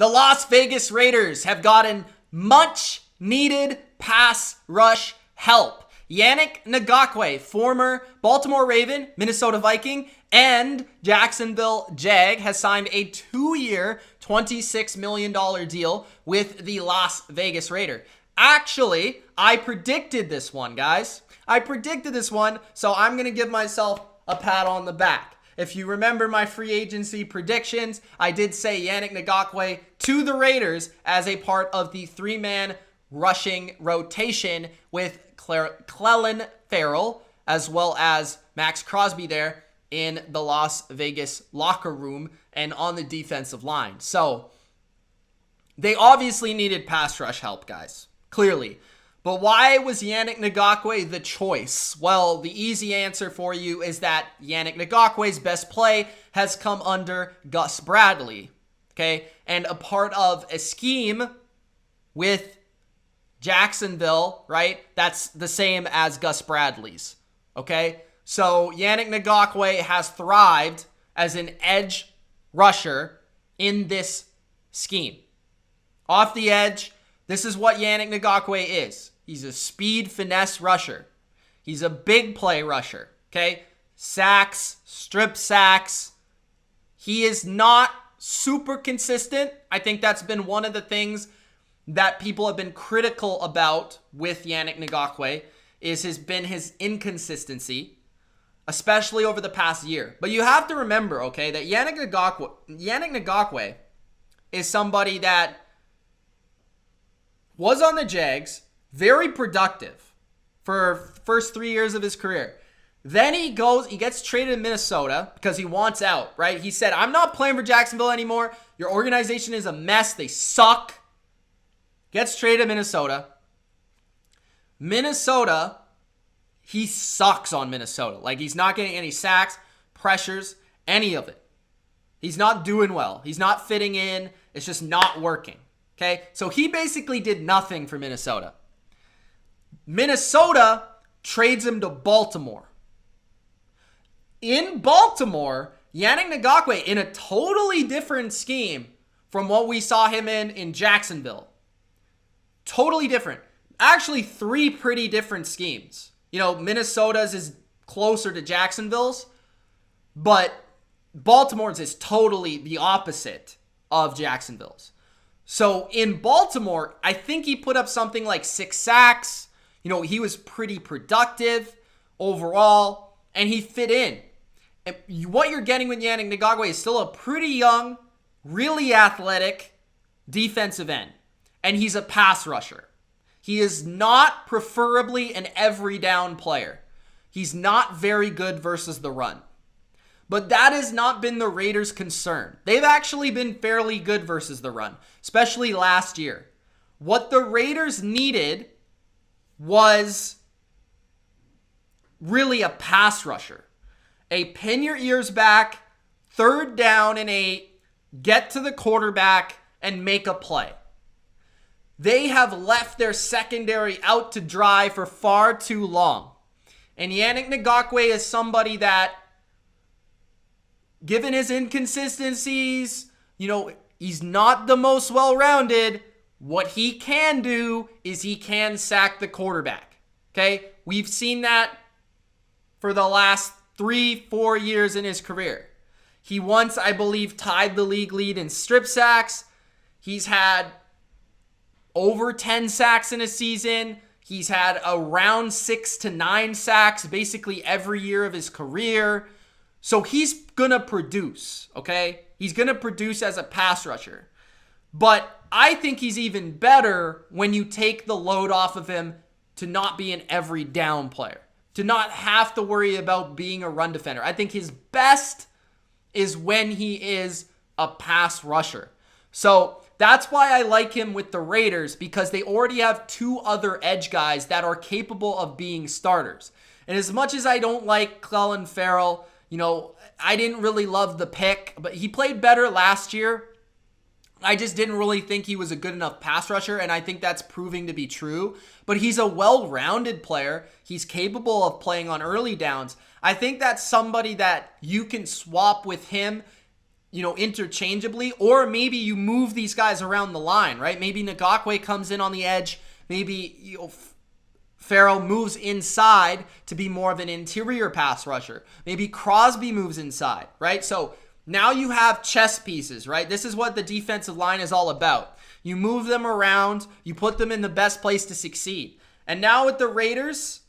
The Las Vegas Raiders have gotten much needed pass rush help. Yannick Ngakoue, former Baltimore Raven, Minnesota Viking, and Jacksonville Jag, has signed a 2-year, $26 million deal with the Las Vegas Raiders. Actually, I predicted this one, guys. I predicted this one, so I'm going to give myself a pat on the back. If you remember my free agency predictions, I did say Yannick Ngakoue to the Raiders as a part of the 3-man rushing rotation with Clelin Ferrell as well as Max Crosby there in the Las Vegas locker room and on the defensive line. So they obviously needed pass rush help, guys, clearly. But why was Yannick Ngakoue the choice? Well, the easy answer for you is that Yannick Ngakoue's best play has come under Gus Bradley, okay? And a part of a scheme with Jacksonville, right? That's the same as Gus Bradley's, okay? So Yannick Ngakoue has thrived as an edge rusher in this scheme. Off the edge, this is what Yannick Ngakoue is. He's a speed finesse rusher. He's a big play rusher, okay? Sacks, strip sacks. He is not super consistent. I think that's been one of the things that people have been critical about with Yannick Ngakoue is his inconsistency, especially over the past year. But you have to remember, okay, that Yannick Ngakoue is somebody that was on the Jags, very productive for first 3 years of his career. Then he gets traded to Minnesota because he wants out, right? He said, I'm not playing for Jacksonville anymore. Your organization is a mess. They suck. Gets traded to Minnesota. Minnesota, he sucks on Minnesota. Like, he's not getting any sacks, pressures, any of it. He's not doing well. He's not fitting in. It's just not working. Okay? So he basically did nothing for Minnesota. Minnesota trades him to Baltimore. In Baltimore, Yannick Ngakoue, in a totally different scheme from what we saw him in Jacksonville. Totally different. Actually, 3 pretty different schemes. You know, Minnesota's is closer to Jacksonville's, but Baltimore's is totally the opposite of Jacksonville's. So in Baltimore, I think he put up something like 6 sacks. You know, he was pretty productive overall, and he fit in. And what you're getting with Yannick Ngakoue is still a pretty young, really athletic defensive end. And he's a pass rusher. He is not preferably an every down player. He's not very good versus the run. But that has not been the Raiders' concern. They've actually been fairly good versus the run, especially last year. What the Raiders needed was really a pass rusher. A pin your ears back, 3rd down and 8, get to the quarterback and make a play. They have left their secondary out to dry for far too long. And Yannick Ngakoue is somebody that, given his inconsistencies, you know, he's not the most well-rounded. What he can do is he can sack the quarterback. Okay? We've seen that for the last 3-4 years in his career. He once, I believe, tied the league lead in strip sacks. He's had over 10 sacks in a season. He's had around 6 to 9 sacks basically every year of his career. So he's going to produce, okay? He's going to produce as a pass rusher. But I think he's even better when you take the load off of him to not be an every down player, to not have to worry about being a run defender. I think his best is when he is a pass rusher. So that's why I like him with the Raiders, because they already have 2 other edge guys that are capable of being starters. And as much as I don't like Clelin Ferrell, you know, I didn't really love the pick, but he played better last year. I just didn't really think he was a good enough pass rusher, and I think that's proving to be true. But he's a well-rounded player. He's capable of playing on early downs. I think that's somebody that you can swap with him interchangeably, or maybe you move these guys around the line, right? Maybe Ngakoue comes in on the edge. Maybe Farrell moves inside to be more of an interior pass rusher. Maybe Crosby moves inside, right? So now you have chess pieces, right? This is what the defensive line is all about. You move them around, you put them in the best place to succeed. And now with the Raiders,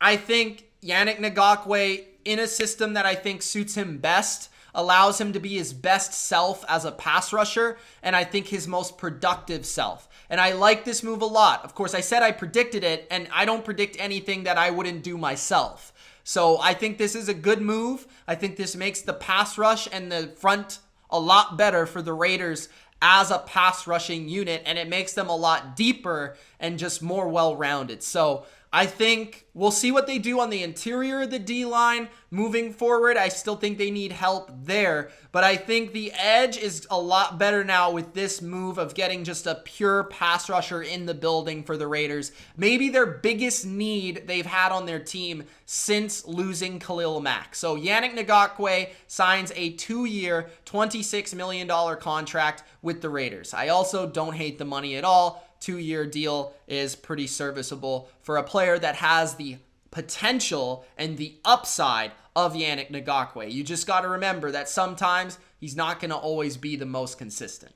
I think Yannick Ngakoue, in a system that I think suits him best, allows him to be his best self as a pass rusher, and I think his most productive self. And I like this move a lot. Of course, I said I predicted it, and I don't predict anything that I wouldn't do myself. So I think this is a good move. I think this makes the pass rush and the front a lot better for the Raiders as a pass rushing unit, and it makes them a lot deeper and just more well-rounded. So I think we'll see what they do on the interior of the D-line moving forward. I still think they need help there, but I think the edge is a lot better now with this move of getting just a pure pass rusher in the building for the Raiders. Maybe their biggest need they've had on their team since losing Khalil Mack. So Yannick Ngakoue signs a 2-year, $26 million contract with the Raiders. I also don't hate the money at all. 2-year deal is pretty serviceable for a player that has the potential and the upside of Yannick Ngakoue. You just got to remember that sometimes he's not going to always be the most consistent.